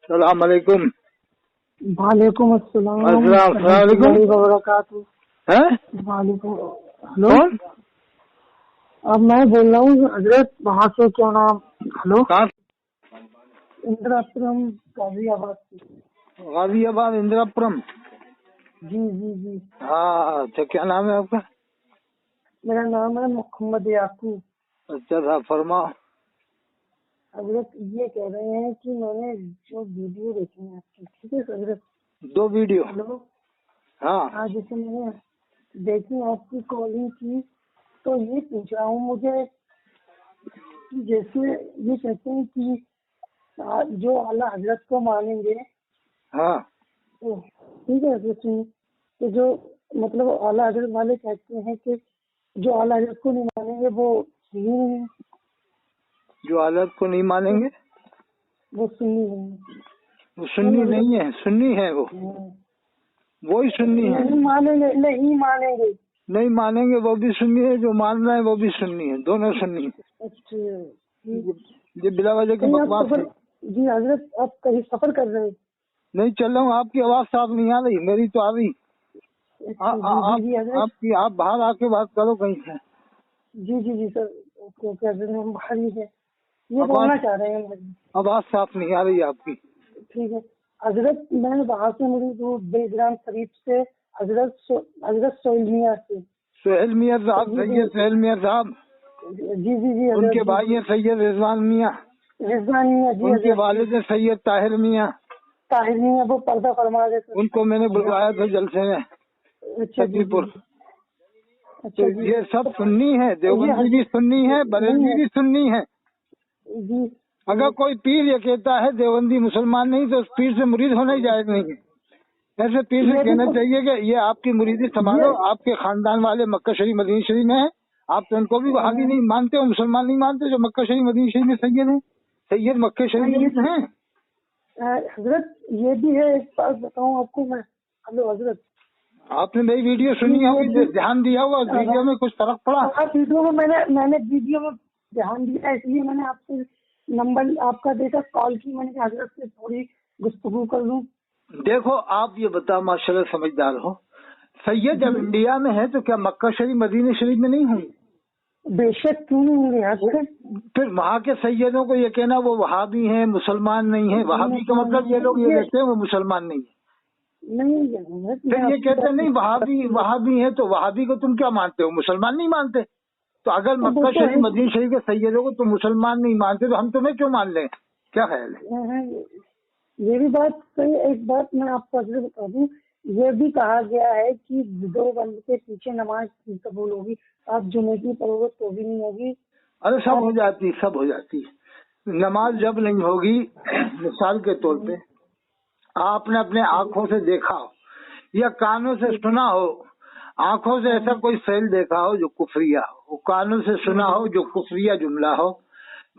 السلام علیکم. وعلیکم السلام السلام علیکم وبرکاتہ. وعلیکم. ہلو, کون؟ اب میں بول رہا ہوں حضرت وہاں سے, کیا نام؟ ہلو, اندراپورم غازی آباد سے. غازی آباد اندراپورم. جی جی جی. ہاں اچھا, کیا نام ہے آپ کا؟ میرا نام ہے محمد یعقوب. اچھا صاحب فرماؤ. حضرت یہ کہہ رہے ہیں کہ میں نے جو ویڈیو دیکھی ہے آپ کی, ٹھیک ہے حضرت؟ 2 ویڈیو. ہلو. ہاں ہاں, جیسے میں نے دیکھی آپ کی کالنگ کی, تو یہ پوچھ رہا ہوں مجھے, جیسے یہ کہتے ہیں کہ جو اعلیٰ حضرت کو مانیں گے, ہاں ٹھیک ہے حضرت, کہ جو مطلب اعلیٰ حضرت والے کہتے ہیں کہ جو اعلیٰ حضرت کو نہیں مانیں گے وہ صحیح نہیں ہے, جو حالت کو نہیں مانیں گے وہ سنی نہیں, وہ سنی نہیں ہے, سنی ہے وہ, وہی سنی ہے. نہیں مانیں گے, نہیں مانیں گے, نہیں مانیں گے وہ بھی سنی ہے, جو مان رہے ہیں وہ بھی سنی ہے, دونوں سنی ہے. اچھا, یہ بلا وجہ کی بکواس ہے. جی حضرت, آپ کہیں سفر کر رہے ہیں؟ نہیں چل رہا ہوں. آپ کی آواز صاف نہیں آ رہی, میری تو آ رہی. آپ باہر آ کے بات کرو کہیں سے. جی جی جی سر, ہم باہر ہی ہیں, یہ بولنا چاہ رہے ہیں. آواز صاف نہیں آ رہی آپ کی. ٹھیک ہے حضرت, میں وہاں سے مجھے بیگرام شریف سے حضرت سہیل میاں سے. سہیل میاں صاحب, سید سہیل میاں صاحب. جی جی جی. ان کے بھائی ہیں سید رضوان میاں. رضوان میاں جی. ان کے والد ہیں سید طاہر میاں. طاہر میاں وہ پردہ فرما دے. ان کو میں نے بلوایا تھا جلسے میں شتی پور. تو یہ سب سنی ہے, دیوبندی بھی سنی ہے, بریلوی بھی سنی ہے. جی, اگر کوئی پیر یہ کہتا ہے دیوبندی مسلمان نہیں, تو اس پیر سے مرید ہونا ہی جائز نہیں ہے. ایسے پیر سے کہنا چاہیے کہ یہ آپ کی مریدی سنبھالو, آپ کے خاندان والے مکہ شریف مدینہ شریف میں ہیں, آپ تو ان کو بھی وہابی نہیں مانتے ہو, مسلمان نہیں مانتے, جو مکہ شریف مدینہ شریف میں سید ہیں, سید مکہ شریف میں ہیں. حضرت یہ بھی ہے, ایک بات بتاؤں آپ کو میں. ہلو حضرت, آپ نے میری ویڈیو سنی ہوگی, دھیان دیا ہوگا, ویڈیو میں کچھ فرق پڑا. ویڈیو میں میں نے ویڈیو میں دھیان دیا, اس لیے میں نے آپ سے نمبر آپ کا دیکھا, کال کی, میں نے حضرت سے تھوڑی گفتگو کر لوں. دیکھو آپ یہ بتاؤ, ماشاء اللہ سمجھدار ہو, سید جب انڈیا میں ہے تو کیا مکہ شریف مدینہ شریف میں نہیں ہوں؟ بے شک, کیوں نہیں ہوں گے. پھر وہاں کے سیدوں کو یہ کہنا وہ وہابی ہیں, مسلمان نہیں ہیں. وہابی کا مطلب یہ لوگ یہ کہتے ہیں وہ مسلمان نہیں ہیں. پھر یہ کہتے ہیں نہیں وہابی ہیں, تو وہابی کو تم کیا مانتے ہو, مسلمان نہیں مانتے. تو اگر مکہ شریف مدینہ شریف کے سیدوں کو تم مسلمان نہیں مانتے تو ہم تمہیں کیوں مان لیں؟ کیا خیال ہے؟ یہ بھی بات صحیح. ایک بات میں آپ کو بتا دوں, یہ بھی کہا گیا ہے کہ 2 بند کے پیچھے نماز قبول ہوگی, آپ جمعے کی پڑھوگے تو بھی نہیں ہوگی. ارے سب ہو جاتی, سب ہو جاتی. نماز جب نہیں ہوگی, مثال کے طور پہ آپ نے اپنے آنکھوں سے دیکھا ہو یا کانوں سے سنا ہو, آنکھوں سے ایسا کوئی فعل دیکھا ہو جو کفریہ ہو, کانوں سے سنا ہو جو کفریہ جملہ ہو.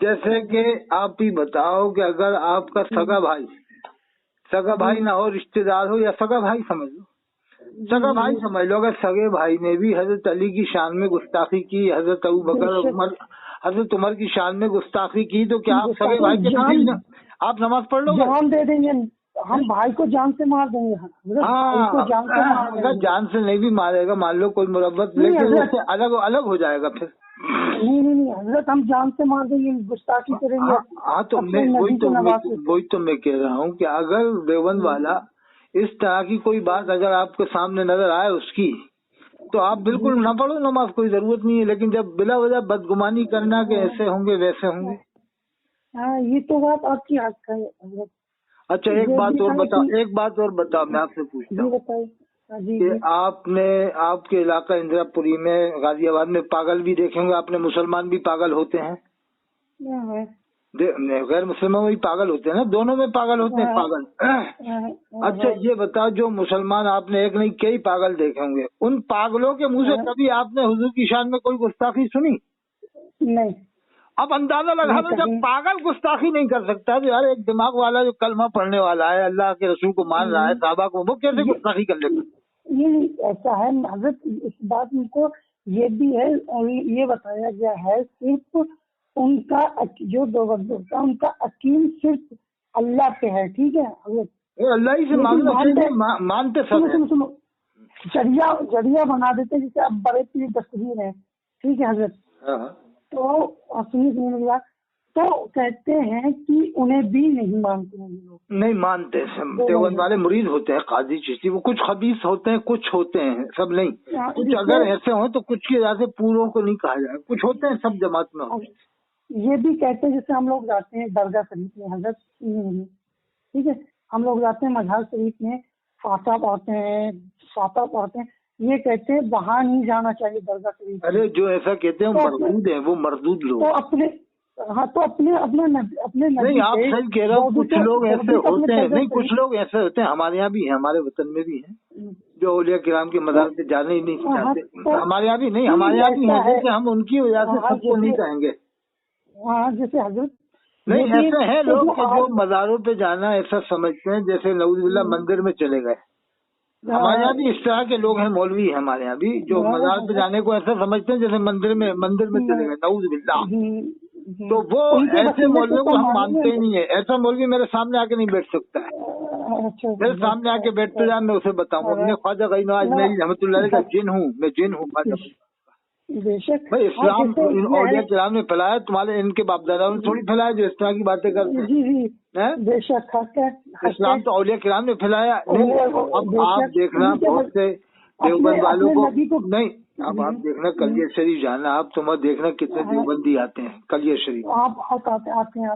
جیسے کہ آپ ہی بتاؤ کہ اگر آپ کا سگا بھائی نہ ہو, رشتہ دار ہو, یا سگا بھائی سمجھ لو, سگا بھائی سمجھ لو, اگر سگے بھائی نے بھی حضرت علی کی شان میں گستاخی کی, حضرت ابو بکر حضرت عمر کی شان میں گستاخی کی, تو کیا آپ سگے بھائی کے آپ نماز پڑھ لو گے؟ جان دے دیں گے, ہم بھائی کو جان سے مار دیں گے. ہاں, اگر جان سے نہیں بھی مارے گا, مان لو کوئی مربت, لیکن اس سے الگ ہو جائے گا. پھر نہیں حضرت, ہم جان سے مار دیں گے, گستاخی کریں گے. ہاں تو وہی تو میں کہہ رہا ہوں کہ اگر دیوبند والا اس طرح کی کوئی بات اگر آپ کے سامنے نظر آئے اس کی, تو آپ بالکل نہ پڑھو نماز, کوئی ضرورت نہیں ہے. لیکن جب بلا وجہ بدگمانی کرنا کہ ایسے ہوں گے ویسے ہوں گے, ہاں یہ تو بات آپ کی حق ہے حضرت. اچھا ایک بات اور بتاؤ, میں آپ سے پوچھتا ہوں کہ آپ کے علاقہ اندرا پوری میں, غازی آباد میں پاگل بھی دیکھیں گے آپ نے, مسلمان بھی پاگل ہوتے ہیں, غیر مسلمان بھی پاگل ہوتے ہیں نا, دونوں میں پاگل ہوتے ہیں پاگل. اچھا یہ بتاؤ, جو مسلمان آپ نے ایک نہیں کئی پاگل دیکھے ہوں گے, ان پاگلوں کے منہ سے کبھی آپ نے حضور کی شان میں کوئی گستاخی سنی؟ نہیں. اب اندازہ لگا لو, جب پاگل گستاخی نہیں کر سکتا تو یار ایک دماغ والا جو کلمہ پڑھنے والا ہے, اللہ کے رسول کو مان رہا ہے, صحابہ کو, وہ کیسے گستاخی کر لے گا؟ نہیں ایسا ہے حضرت, اس بات کو یہ بھی ہے, اور یہ بتایا گیا ہے صرف ان کا جو دو وقت ہوتا ہے ان کا عقیم صرف अल्लाह पे है, ठीक है। अल्लाह ही से मांगना चाहिए, मानते सब हैं। सुनो, जरिया बना देते हैं, जैसे अब बड़े की तस्वीर है, ठीक है हजरत। तो सुनिए मेरी बात, तो कहते हैं कि उन्हें भी नहीं मानते हैं लोग, नहीं मानते। देवबंद वाले मुरीद होते हैं काजी चिश्ती, वो कुछ खबीस होते हैं, कुछ होते हैं, सब नहीं। कुछ अगर ऐसे हो तो कुछ की वजह से पूरों को नहीं कहा जाए, कुछ होते हैं, सब जमात में होते हैं। ये भी कहते हैं, जैसे हम लोग जाते हैं दरगाह शरीफ में हजरत, ठीक है, हम लोग जाते हैं मजहर शरीफ में, फाता पढ़ते हैं, ये कहते हैं वहाँ नहीं जाना चाहिए दरगाह शरीफ। अरे जो ऐसा कहते हैं मरदूद है, वो मरदूद लोग। तो अपने नहीं, आप सही कह रहे हो, कुछ लोग ऐसे होते हैं, नहीं कुछ लोग ऐसे होते हैं, हमारे यहाँ भी है, हमारे वतन में भी है, जो औलिया किराम के मज़ार पे जाने ही नहीं चाहते। हमारे यहाँ भी नहीं, हमारे यहाँ भी है, जैसे हम उनकी वजह से सबको नहीं कहेंगे। हाँ, जैसे हजरत नहीं, ऐसे हैं लोग कि जो मज़ारों पे जाना ऐसा समझते हैं जैसे नऊज़ुबिल्लाह मंदिर में चले गए। हमारे यहाँ भी इस तरह के लोग हैं, मौलवी है हमारे यहाँ भी, जो मज़ार पे जाने को ऐसा समझते हैं जैसे मंदिर में चले गए, नऊज़ुबिल्लाह। तो वो ऐसे मौलवियों को हम मानते ही नहीं है। ऐसा मौलवी मेरे सामने आके नहीं बैठ सकता है। मेरे सामने आके बैठ तो जाए, मैं उसे बताऊंगा, मैं ख्वाजा गई नवाज नहीं रहमतुल्लाह अलैह का जिन हूँ, मैं जिन हूँ ख्वाजा। भाई इस्लाम औलिया किराम ने फैलाया, तुम्हारे इनके बाप दादाओं ने थोड़ी फैलाया जो इस तरह की बातें करते हैं। इस्लाम तो औलिया किराम ने फैलाया। अब आप देखना बहुत से देवबंद वालों को नहीं, अब आप देखना कलिया शरीफ जाना, आप तो मत देखना कितने देवबंदी आते हैं कलिया शरीफ। आप आते हैं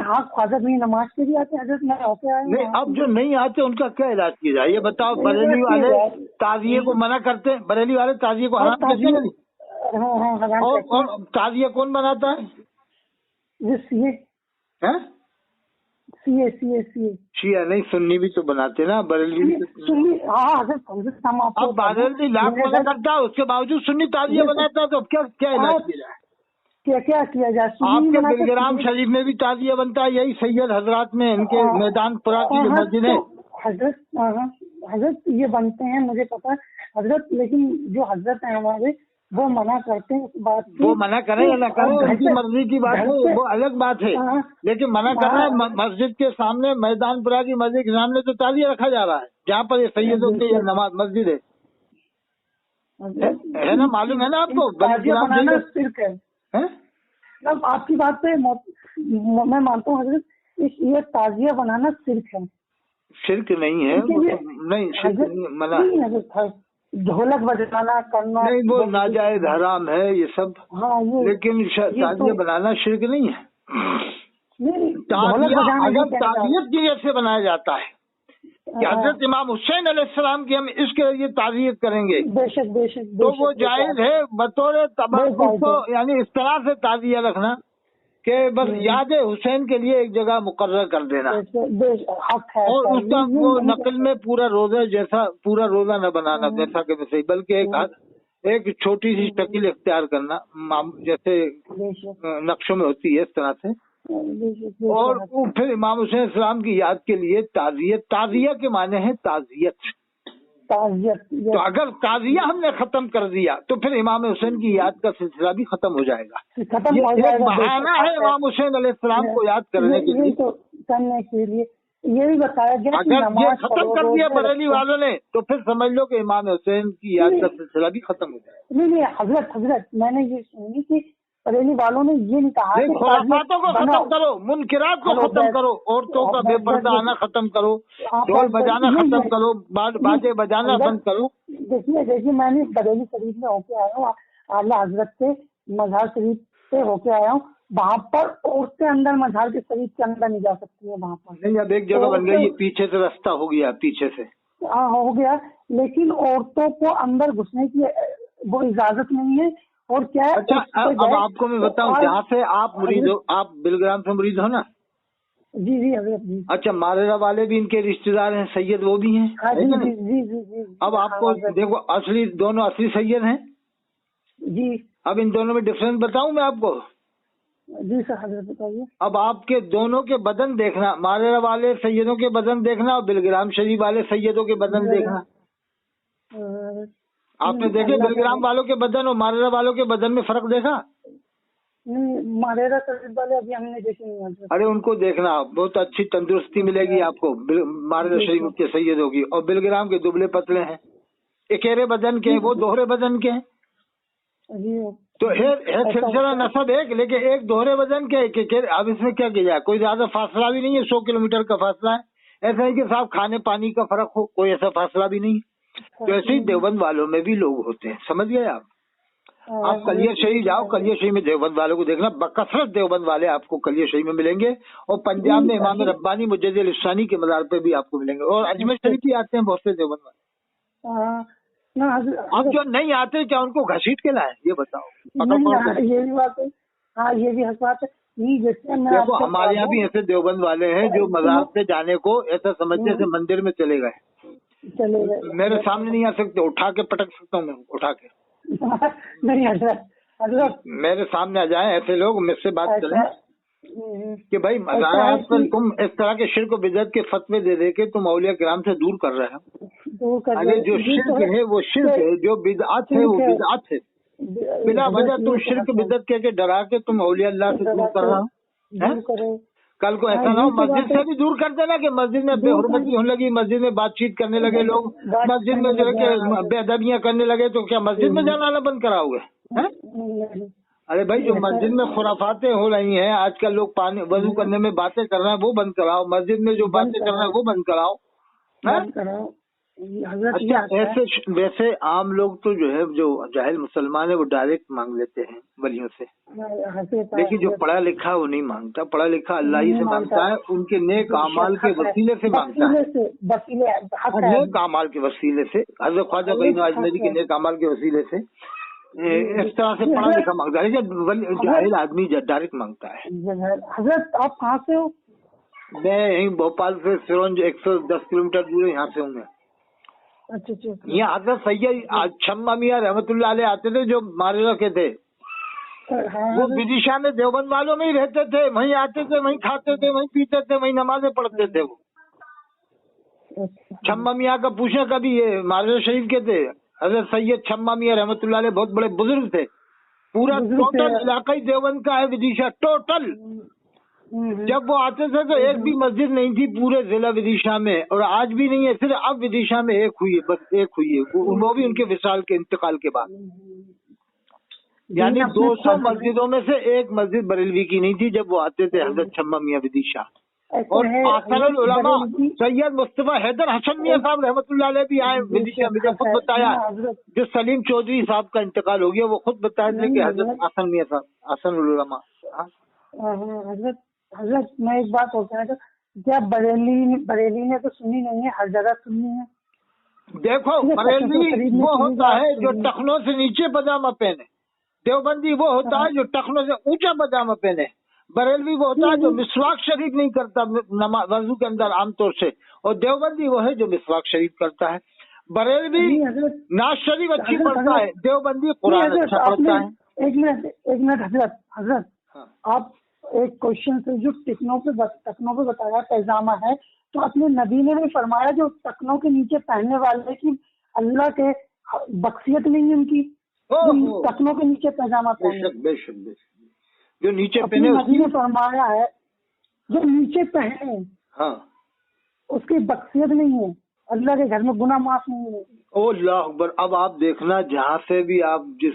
हाँ, ख्वाजा भी नमाज के भी आते हैं हजरत, मैं होके आया। नहीं, अब जो नहीं आते उनका क्या इलाज किया जाए, ये बताओ। बरेली वाले ताजिए को मना करते हैं, बरेली वाले ताजिए को हराम करते हैं। और ताजिया कौन बनाता है? शिया नहीं, सुन्नी भी तो बनाते ना, बरेली। अब बरेली लाख मना करता है, उसके बावजूद सुन्नी ताजिया बनाता है, तो क्या इलाज किया जाए? क्या किया जाए? आपके बिलग्राम शरीफ में भी ताजिया बनता है, यही सैयद हजरात में, इनके मैदान पुरा की जो मस्जिद है। हजरत ये बनते हैं, मुझे पता है हजरत, लेकिन जो हजरत है हमारे वो मना करते हैं इस बात की। वो मना करें या ना करें, उनकी मर्जी की बात है, वो अलग बात है। लेकिन मना कर रहा है, मस्जिद के सामने, मैदानपुरा की मस्जिद के सामने तो ताजिया रखा जा रहा है, जहाँ पर ये सैयदों की नमाज मस्जिद है ना, मालूम है ना आपको? ताजिया बनाना सिर्फ है। मतलब आपकी बात पे मैं मानता हूँ हजरत, ये ताजिया बनाना सिर्फ है। शिरक नहीं है, नहीं शिरक नहीं, मना। ढोलक बजाना करना नहीं, वो नाजायज हराम है ये सब। हाँ, लेकिन ताजिया बनाना शिरक नहीं है। ताजिया अगर ताजियत की वजह से बनाया जाता है कि हजरत इमाम हुसैन अलैहिस्सलाम की हम इसके जरिए ताज़ियत करेंगे, बेशक तो वो जायज है बतौर तबर्रुक, यानी इस तरह से ताज़िया रखना कि बस याद हुसैन के लिए एक जगह मुकर्रर कर देना, और उसका वो नकल में पूरा रोजा न बनाना जैसा कि वैसे, बल्कि एक छोटी सी शक्ल इख्तियार करना, जैसे नक्शों में होती है इस तरह से। और फिर इमाम हुसैन इस्लाम की याद के लिए ताजिया के माने हैं ताजियत। तो अगर ताजिया हमने खत्म कर दिया तो फिर इमाम हुसैन की याद का सिलसिला भी खत्म हो जाएगा। एक बहाना है इमाम हुसैन अलैहिस्सलाम को याद करने के लिए। ये भी बताया गया अगर ये खत्म कर दिया बरेली वालों ने, तो फिर समझ लो कि इमाम हुसैन की याद का सिलसिला भी खत्म हो जाएगा। नहीं हजरत मैंने ये सुनी कि बरेली वालों ने ये नहीं कहा कि खुराफातों को खत्म करो, मुनकिरात को खत्म करो, औरतों का बेपर्दा आना खत्म करो, ढोल बजाना खत्म करो, बाजे बजाना बंद करो। देखिए मैंने बरेली शरीफ में होके आया हूँ, आला हजरत के मजहर शरीफ से होके आया हूँ, वहाँ पर औरतें अंदर मजहर के शरीफ के अंदर नहीं जा सकती है। वहाँ पर नहीं, अब एक जगह बन गई, पीछे से रास्ता हो गया, पीछे से हो गया, लेकिन औरतों को अंदर घुसने की वो इजाजत नहीं है। और क्या है? अच्छा, अब आपको मैं बताऊं, जहाँ से आप मुरीद हो, आप बिलग्राम से मुरीद हो ना? जी हजरत जी। अच्छा, मारेरा वाले भी इनके रिश्तेदार हैं, सैयद वो भी हैं। जी। अब आपको देखो, दोनों असली सैयद हैं जी। अब इन दोनों में डिफरेंस बताऊं मैं आपको? जी सर, हजरत बताइए। अब आपके दोनों के बदन देखना, मारेरा वाले सैयदों के बदन देखना और बिलग्राम शरीफ वाले सैयदों के बदन देखना। आपने देखे बिलग्राम वालों के बदन और मारेरा वालों के बदन में फर्क देखा? नहीं, मारेरा शरीफ वाले अभी हमने देखे नहीं हजरत। अरे उनको देखना, बहुत अच्छी तंदुरुस्ती मिलेगी आपको। मारेरा शरीफ के सैयद होगी। और बिलग्राम के दुबले पतले हैं, एकेरे बदन के हैं, वो दोहरे बदन के हैं। जी तो है सिलसिला नसब एक, लेकिन एक दोहरे वजन के अब इसमें क्या किया जाए, कोई ज्यादा फासला भी नहीं है, 100 किलोमीटर का फासला है। ऐसा है कि साहब खाने पानी का फर्क हो, कोई ऐसा फासला भी नहीं। तो ऐसे ही देवबंद वालों में भी लोग होते हैं, समझ गए आप। आप कलियर शरीफ जाओ, कलियर शरीफ में देवबंद वालों को देखना, बकसरत देवबंद वाले आपको कलियर शरीफ में मिलेंगे। और पंजाब में इमाम रब्बानी मुजद्दिद अल-इस्लानी के मज़ार पे भी आपको मिलेंगे। और अजमेर शरीफ भी आते हैं बहुत से देवबंद वाले। अब जो नहीं आते क्या उनको घसीट के लाए, ये बताओ। ये भी बात है, हाँ ये भी हक बात है। देखो हमारे यहाँ भी ऐसे देवबंद वाले हैं जो मज़ार पे जाने को ऐसा समझते से मंदिर में चले गए। मेरे सामने नहीं आ सकते, उठा के पटक सकता हूँ मैं, उठा के नहीं हजरत मेरे सामने आ जाए ऐसे लोग, मुझसे बात करें कि भाई मज़ार पर तुम इस तरह के शिर्क बिदअत के फतवे दे दे के तुम औलिया किराम से दूर कर रहे हो। अरे जो शिर्क है वो शिर्क है, जो बिदअत है वो बिदअत है। बिना वजह तुम शिर्क बिदअत के डरा के तुम औलिया अल्लाह से दूर कर रहा हो। कल को ऐसा ना हो मस्जिद से भी दूर कर देना कि मस्जिद में बेहुरमती होने लगी, मस्जिद में बातचीत करने लगे लोग, मस्जिद में जो है कि बेअदबियां करने लगे, तो क्या मस्जिद में जाना आना बंद कराओगे? अरे भाई जो मस्जिद में खुराफातें हो रही हैं आजकल, लोग पानी वजू करने में बातें कर रहे हैं वो बंद कराओ, मस्जिद में जो बातें कर रहे हैं वो बंद कराओ। अच्छा ऐसे वैसे आम लोग तो जो है जो जाहिल मुसलमान है वो डायरेक्ट मांग लेते हैं वलियों से, लेकिन जो पढ़ा लिखा वो नहीं मांगता। पढ़ा लिखा अल्लाह ही से मांगता है, उनके नेक अमाल के वसीले से मांगता है, नेक अमाल के वसीले से। हज़रत ख्वाजा गरीब अजमेरी के नेक अमाल के वसीले से इस तरह से पढ़ा लिखा मांगता है, जाहिल आदमी डायरेक्ट मांगता है। हजरत आप कहाँ से हो? मैं यहीं भोपाल से सिरोंज 110 किलोमीटर दूर है, यहाँ से हूँ मैं। अच्छा। यहाँ हज़रत सैयद शम्मा मियां रहमतुल्लाह अलैह आते थे जो मारेरा के थे, वो विदिशा में देवबंद वालों में ही रहते थे, वहीं आते थे, वहीं खाते थे, वहीं पीते थे, वहीं नमाजें पढ़ते थे। वो शम्मा मियां का पूछना कभी, ये मारेरा शरीफ के थे हज़रत सैयद शम्मा मियां रहमतुल्लाह अलैह, बहुत बड़े बुजुर्ग थे। पूरा टोटल इलाका ही देवबंद का है, विदिशा टोटल। जब वो आते थे तो एक भी मस्जिद नहीं थी पूरे जिला विदिशा में, और आज भी नहीं है, सिर्फ अब विदिशा में एक हुई है, बस एक हुई है, वो भी उनके विशाल के इंतकाल के बाद। यानी 200 मस्जिदों में से एक मस्जिद बरेलवी की नहीं थी जब वो आते थे हज़रत शम्मा मियां विदिशा। और आसरुल उलमा सैयद मुस्तफा हैदर हसन मियां साहब रहमतुल्लाह अलैह भी आए विदिशा में। खुद बताया जो सलीम चौधरी साहब का इंतकाल हो गया, वो खुद बताए थे कि हज़रत हसन मियां साहब, आसरुल उलमा। हजरत मैं एक बात होता है, क्या बरेली ने तो सुनी नहीं है, हर जगह सुनी है। देखो बरेलवी वो होता है जो टखनों से नीचे पजामा पहने, देवबंदी वो होता है जो टखनों से ऊंचा पजामा पहने, बरेलवी वो होता है जो मिसवाक शरीफ नहीं करता वजू के अंदर आमतौर से, और देवबंदी वो है जो मिसवाक शरीफ करता है। बरेलवी नाज शरीफ अच्छी पढ़ता है, देवबंदी कुरान अच्छा पढ़ता है। एक मिनट हजरत आप एक क्वेश्चन से जो टखनों पे बताया पैजामा है, तो अपने नबी ने भी फरमाया जो टखनों के नीचे पहनने वाले की अल्लाह के बख्शियत नहीं है उनकी, टखनों के नीचे पैजामा पहने। बेशक जो नीचे पहने नबी ने फरमाया है जो नीचे पहने, हाँ उसकी बख्शियत नहीं है, अल्लाह के घर में गुनाह माफ नहीं है। ओ अल्लाह अकबर। अब आप देखना जहाँ से भी आप जो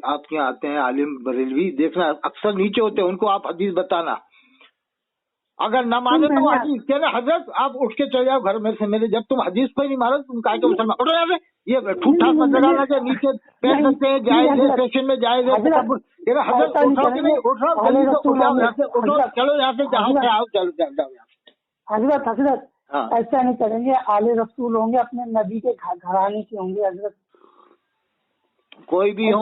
आपके यहाँ आते हैं आलिम बरेलवी, देखना अक्सर नीचे होते हैं, उनको आप हदीस बताना, अगर न माने तो वो हदीस कहना हजरत आप उठ के चले जाओ घर में से मेरे, जब तुम हदीस को ही नहीं मानो तुम काहे के मुसलमान उठो यहाँ से, ये ठूठ ठाक मत लगाना कि नीचे कह सकते हैं जायज है, स्टेशन में जायज है। हजरत उठो कि नहीं, उठो जल्दी से उठ जाओ यहाँ से, उठो चलो यहाँ से, जहाँ से आओ चलो जाओ यहाँ से। हजरत ऐसा नहीं करेंगे, आले रसूल होंगे, अपने नबी के घराने के होंगे हजरत, कोई भी हो।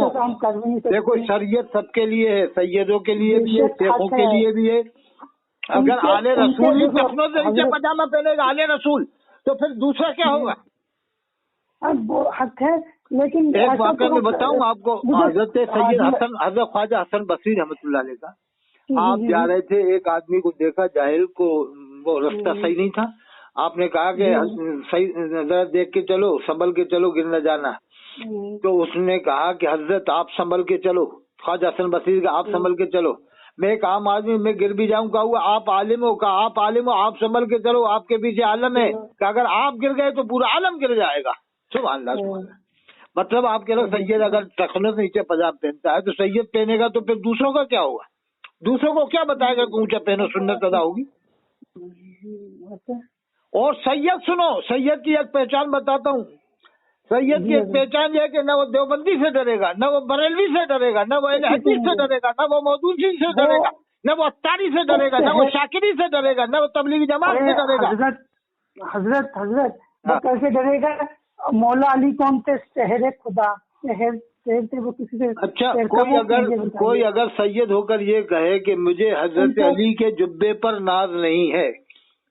देखो शरीयत सबके लिए है, सैयदों के लिए भी है, शेखों के लिए भी है। अगर आले रसूल ही टखनों से नीचे पजामा पहनेगा आले रसूल, तो फिर दूसरा क्या होगा? वो हक है, लेकिन एक वाक़या मैं बताऊं आपको, हजरत सैयद हसन, हजरत ख्वाजा हसन बसरी रहमतुल्लाह अलैह का, आप जा रहे थे, एक आदमी को देखा जाहिल को, वो रास्ता सही नहीं था, आपने कहा कि सही जरा देख के चलो, संभल के चलो, गिर न जाना। तो उसने कहा कि हजरत आप संभल के चलो, ख्वाजा हसन बसरी का, आप संभल के चलो। मैं एक आम आदमी, मैं गिर भी जाऊं, कहूँगा आप आलिम हो, का आप आलिम हो, आप संभल के चलो, आपके पीछे आलम है, कि अगर आप गिर गए तो पूरा आलम गिर जाएगा। सुभान अल्लाह, सुभान अल्लाह। मतलब आप कह रहे सैयद अगर टखने से नीचे पजाब पहनता है तो सैयद पहनेगा तो फिर दूसरों का क्या होगा? दूसरों को क्या बताएगा कि ऊंचा पहनो, सुन्नत अदा होगी। और सैयद सुनो, सैयद की एक पहचान बताता हूँ। सैयद की एक पहचान ये है कि न वो देवबंदी से डरेगा, न वो बरेलवी से डरेगा, न वो अहले हदीस से डरेगा, न वो मौदूदी से डरेगा, न वो अत्तारी से डरेगा, न वो शाकिरी से डरेगा, न वो तबलीगी जमात से डरेगा। हजरत वो कैसे डरेगा? मौला अली कौन थे? शहर खुदा, शहर थे वो किसी से। अच्छा, कोई अगर सैयद होकर ये कहे कि मुझे हजरत अली के जुब्बे पर नाज नहीं है,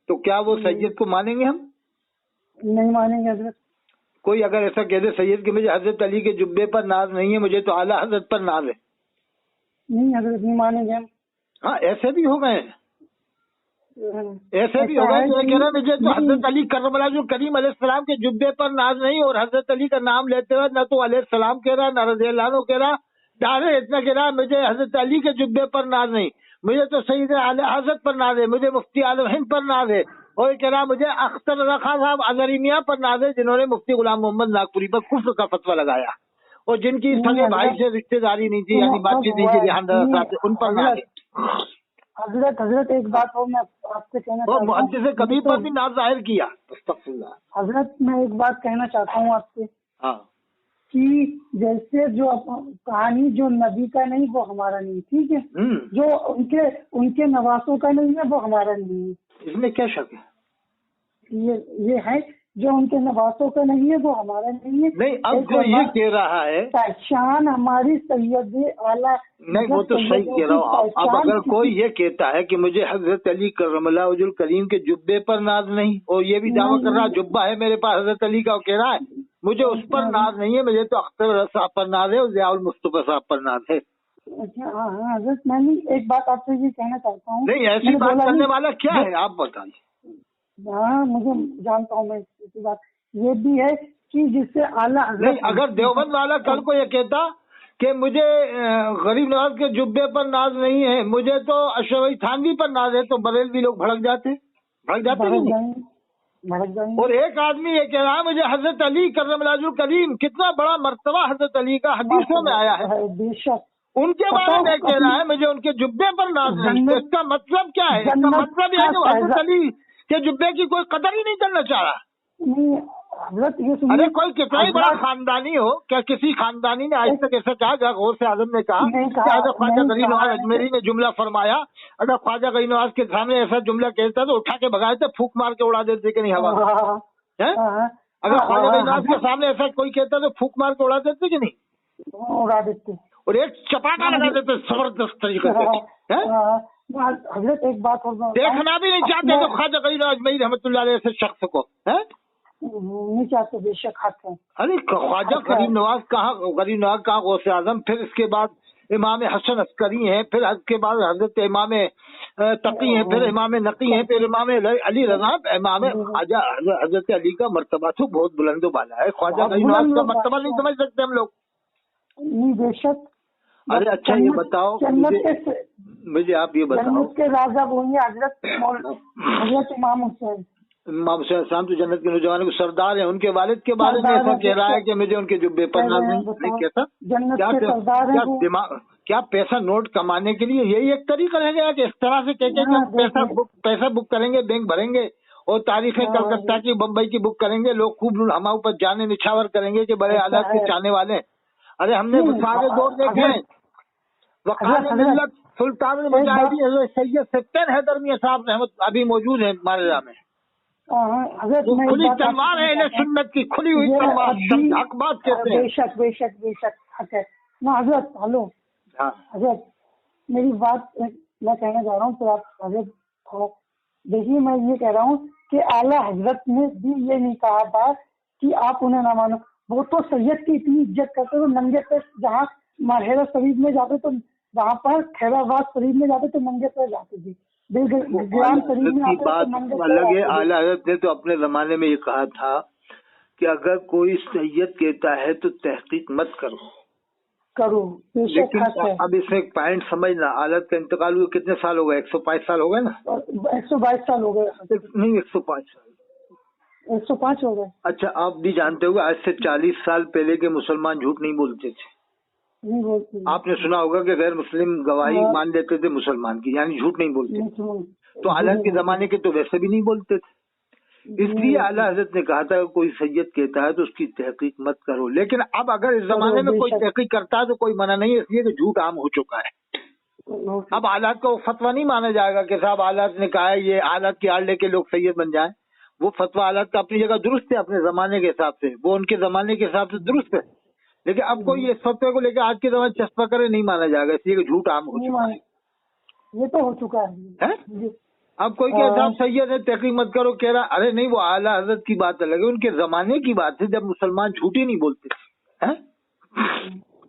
तो क्या वो सैयद को मानेंगे हम? नहीं मानेंगे हजरत। कोई अगर ऐसा कह दे सैयद कि मुझे हजरत अली के जुब्बे पर नाज नहीं है, मुझे तो आला हजरत पर नाज है, नहीं हजरत नहीं मानेंगे हम। हाँ, ऐसे भी हो गए, ऐसे भी हो गए। ये कह रहा मुझे तो हजरत अली करमल्लाहु करीम अलैहिस्सलाम के जुब्बे पर नाज नहीं, और हजरत अली का नाम लेते हुए न तो अलैहिस्सलाम कह रहा, न रज़ियल्लाहु अन्हु कह रहा, डायरेक्ट इतना कह रहा मुझे हजरत अली के जुब्बे पर नाज नहीं, मुझे तो सैयद आला हजरत पर नाज है, मुझे मुफ्ती आलम हिंद पर नाज है, और कह रहा मुझे अख्तर रज़ा खान साहब अज़हरी मियां पर नाज है, जिन्होंने मुफ्ती गुलाम मोहम्मद नागपुरी पर कुफ्र का फतवा लगाया, और जिनकी सगे भाई से रिश्तेदारी नहीं थी, यानी बातचीत नहीं थी, रिहान रज़ा साहब, उन पर नाज है। हजरत एक बात हो, मैं आपसे कहना चाहता हूँ, मुहद्दिस कबीर पर भी नाज जाहिर किया। अस्तगफिरुल्लाह। हजरत मैं एक बात कहना चाहता हूँ आपसे, हाँ, कि जैसे जो कहानी जो नबी का नहीं वो हमारा नहीं, ठीक है, जो उनके नवासों का नहीं है वो हमारा नहीं है, इसमें क्या शक है? ये है जो उनके नवासों का नहीं है वो हमारा नहीं है। नहीं, अब जो ये कह रहा है पहचान हमारी सैयद आला, नहीं वो तो सही कह रहा हूँ। अब अगर कोई ये कहता है कि मुझे हजरत अली करमल्लाहु वजहुल करीम के जुब्बे पर नाज नहीं, और ये भी दावा कर रहा जुब्बा है मेरे पास हजरत अली का, कह रहा है मुझे उस पर नाज नहीं है, मुझे तो अख्तर रज़ा साहब पर नाज है और ज़ियाउल मुस्तफा साहब पर नाज है। अच्छा, हाँ हजरत, मैं एक बात आपसे ये कहना चाहता हूँ। नहीं, ऐसी बात करने वाला क्या है, आप बताइए। हाँ, मुझे जानता हूँ मैं इसी बात। ये भी है कि जिससे आला नहीं, अगर देवबंद वाला कल को ये कहता कि मुझे गरीब नवाज के जुब्बे पर नाज नहीं है, मुझे तो अशरफ अली थानवी पर नाज है, तो बरेलवी लोग भड़क जाते नहीं। और एक आदमी ये कह रहा है मुझे हजरत अली करमल्लाहु वजहुल करीम, कितना बड़ा मर्तबा हजरत अली का हदीसों में आया है, उनके बारे में कह रहा है मुझे उनके जुब्बे पर नाज नहीं। तो इसका मतलब क्या है? इसका मतलब यह है कि हजरत अली के जुब्बे की कोई कदर ही नहीं करना चाह रहा। अरे कोई कितना ही बड़ा खानदानी हो, क्या किसी खानदानी ने आज तक ऐसा कहा? गौर से आजम ने कहा कि अगर ख्वाजा गरीब नवाज अजमेरी ने जुमला फरमाया, अगर ख्वाजा गरीब नवाज के सामने ऐसा जुमला कहता तो उठा के भगाए थे, फूक मार के उड़ा देते कि नहीं हवा है? अगर ख्वाजा गरीब नवाज के सामने ऐसा कोई कहता तो फूक मार के उड़ा देते कि नहीं? उड़ा देते, और एक चपाटा लगा देते जबरदस्त तरीके से। हजरत एक बात और देखना भी नहीं चाहते तो ख्वाजा गरीब नवाज अजमेरी रहमतुल्लाह अलैह ऐसे शख्स को है नहीं चाहते, बेशक हक है। अरे ख्वाजा गरीब नवाज कहाँ गौसे आजम, फिर इसके बाद इमाम हसन अस्करी हैं, फिर इसके बाद हजरत इमाम तकी हैं, फिर इमाम नकी हैं, फिर इमाम अली रज़ा, इमाम ख्वाजा हजरत अली का मर्तबा तो बहुत बुलंद वाला है। ख्वाजा गरीब नवाज का मर्तबा नहीं समझ सकते हम लोग? नहीं, बेशक। अरे अच्छा, ये बताओ मुझे आप ये बताओ के राजा बोलिए हजरत इमाम हुसैन तो जन्नत के नौजवानों के सरदार हैं, उनके वालिद के बारे में ऐसा कह रहा है कि मुझे उनके जुब्बे पर नाज नहीं कहता। क्या पैसा नोट कमाने के लिए यही एक तरीका रह गया कि इस तरह से कह पैसा बुक करेंगे, बैंक भरेंगे और तारीखें कलकत्ता की, बम्बई की बुक करेंगे, लोग खूब हमारे ऊपर जाने निछावर करेंगे कि बड़े आलात के चाहने वाले। अरे हमने सारे दौर देखे हैं, वकाल मिल्लत सुल्तान मुजाहिदीन सैयद सत्तर हैदर मियां साहब रहमत अभी मौजूद है मारेजा में। खुली तलवार है सुन्नत की, खुली हुई तलवार, हक बात कहते हैं। बेशक बेशक बेशक हक है ना हजरत। हेलो हजरत, मेरी बात मैं कहना चाह रहा हूँ, तो आप हजरत देखिए, मैं ये कह रहा हूँ कि आला हजरत ने भी ये नहीं कहा था कि आप उन्हें ना मानो। वो तो सैयद की इतनी इज्जत करते थे, नंगे पे जहाँ मरहरा शरीफ में जाते तो वहाँ पर खैराबाद शरीफ में जाते तो नंगे पे जाते थे, बिलग्राम शरीफ में आते बात अलग है। आला हजरत ने तो अपने जमाने में ये कहा था कि अगर कोई सैयद कहता है तो तहकीक मत करो, کروں بے شک لیکن حق ہے. اب اس میں ایک پوائنٹ سمجھنا، حالت کا انتقال ہوئے کتنے سال ہو گئے؟ 105 سال ہو گئے نا؟ 122 سال ہو گئے. نہیں 105 سال 105 ہو گئے. اچھا آپ بھی جانتے ہوگا آج سے 40 سال پہلے کے مسلمان جھوٹ نہیں بولتے تھے. نہیں بولتے. آپ نے سنا ہوگا کہ غیر مسلم گواہی مان لیتے تھے مسلمان کی، یعنی جھوٹ نہیں بولتے. تو حالات کے زمانے کے تو ویسے بھی نہیں بولتے تھے. اس لیے اعلیٰ حضرت نے کہا تھا کہ کوئی سید کہتا ہے تو اس کی تحقیق مت کرو. لیکن اب اگر اس زمانے میں کوئی تحقیق کرتا ہے تو کوئی منع نہیں ہے، اس لیے کہ جھوٹ عام ہو چکا ہے. اب حالات کو فتویٰ نہیں مانا جائے گا کہ صاحب حالات نے کہا ہے یہ حالات کی آڑ لے کے لوگ سید بن جائیں. وہ فتویٰ حالات کا اپنی جگہ درست ہے، اپنے زمانے کے حساب سے، وہ ان کے زمانے کے حساب سے درست ہے. لیکن اب کوئی اس فتوے کو لے کے آج کے زمانے چسپا کرے نہیں مانا جائے گا، اس لیے کہ جھوٹ عام ہو چکا ہے. یہ تو ہو چکا ہے. اب کوئی کہتا ہے سید ہے تحقیق مت کرو، کہہ رہا ارے نہیں وہ اعلیٰ حضرت کی بات الگ ہے، ان کے زمانے کی بات ہے جب مسلمان جھوٹ ہی نہیں بولتے تھے.